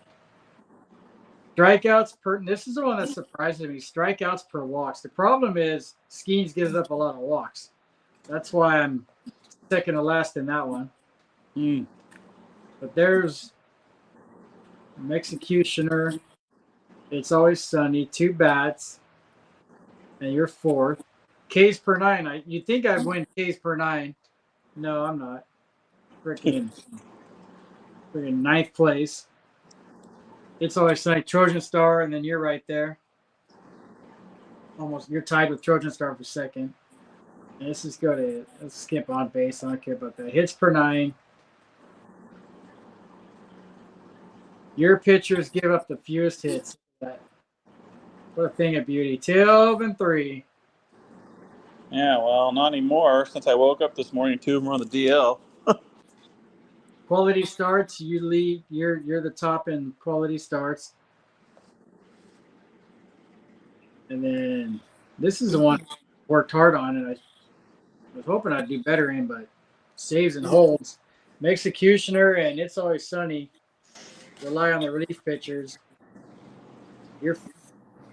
Strikeouts per. This is the one that surprises me. Strikeouts per walks. The problem is Skeens gives up a lot of walks. That's why I'm second to last in that one. But there's Executioner. It's Always Sunny. 2 bats. And you're fourth. Ks per 9. You'd think I'd win Ks per 9. No, I'm not. Freaking ninth place. It's Always Sunny. Trojan Star, and then you're right there. Almost, you're tied with Trojan Star for second. And let's just go to, let's skip on base. I don't care about that. Hits per 9. Your pitchers give up the fewest hits. What a thing of beauty. 12-3. Yeah, well, not anymore. Since I woke up this morning, 2 of them were on the DL. Quality starts, you lead. You're the top in quality starts. And then this is the one I worked hard on, and I was hoping I'd do better in, but saves and holds. Executioner and It's Always Sunny rely on the relief pitchers. You're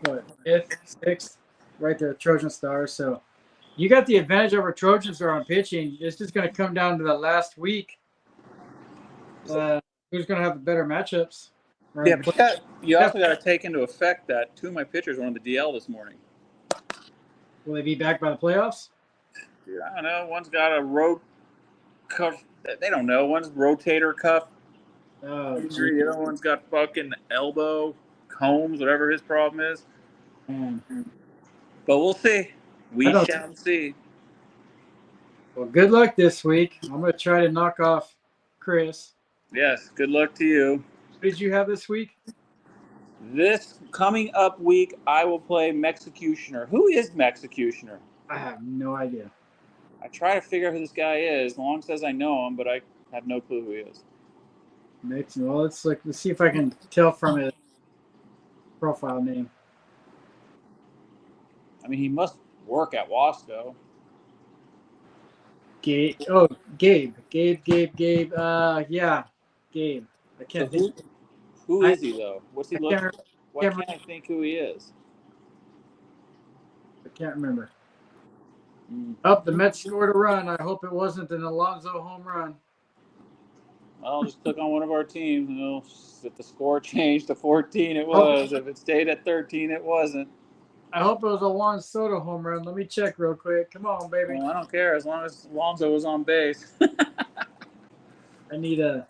what, 5th, 6th, right there, Trojan Star. So you got the advantage over Trojan Star on pitching. It's just going to come down to the last week. Who's going to have the better matchups? Yeah, but you also got to take into effect that 2 of my pitchers were on the DL this morning. Will they be back by the playoffs? Dude, I don't know. One's got a cuff. They don't know. One's rotator cuff injury. The other one's got fucking elbow, Combs, whatever his problem is. But we'll see. We shall see. Well, good luck this week. I'm going to try to knock off Chris. Yes, good luck to you. What did you have this week? This coming up week, I will play Executioner. Who is Executioner? I have no idea. I try to figure out who this guy is. Long says I know him, but I have no clue who he is. Well, let's see if I can tell from his profile name. I mean, he must work at Wasco. Gabe. Oh, Gabe. Yeah, Gabe. I can't think. Who is he, though? What's he looking for? Why can't I think who he is? I can't remember. The Mets scored a run. I hope it wasn't an Alonso home run. I'll just click on one of our teams, and if the score changed to 14, it was. If it stayed at 13, it wasn't. I hope it was a Juan Soto home run. Let me check real quick. Come on, baby. Well, I don't care as long as Alonso was on base. I need a.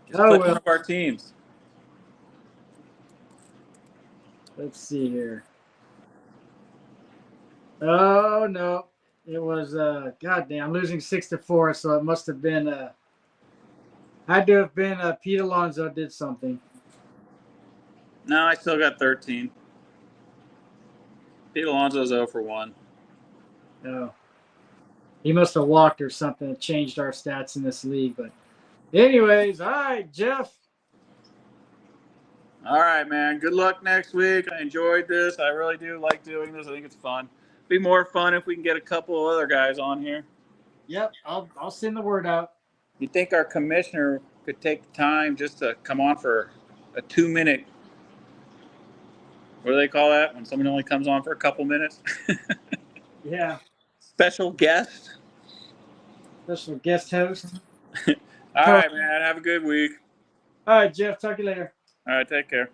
Just put one of our teams. Let's see here. Oh no, it was goddamn. I'm losing 6-4, so it must have been had to have been Pete Alonso did something. No, I still got 13. Pete Alonso's 0 for 1. Oh, he must have walked or something. It changed our stats in this league, but anyways, all right, Jeff. All right, man. Good luck next week. I enjoyed this. I really do like doing this. I think it's fun. Be more fun if we can get a couple of other guys on here. Yep, I'll send the word out. You think our commissioner could take the time just to come on for a 2-minute? What do they call that when someone only comes on for a couple minutes? Yeah. Special guest. Special guest host. All right, man. Have a good week. All right, Jeff. Talk to you later. All right, take care.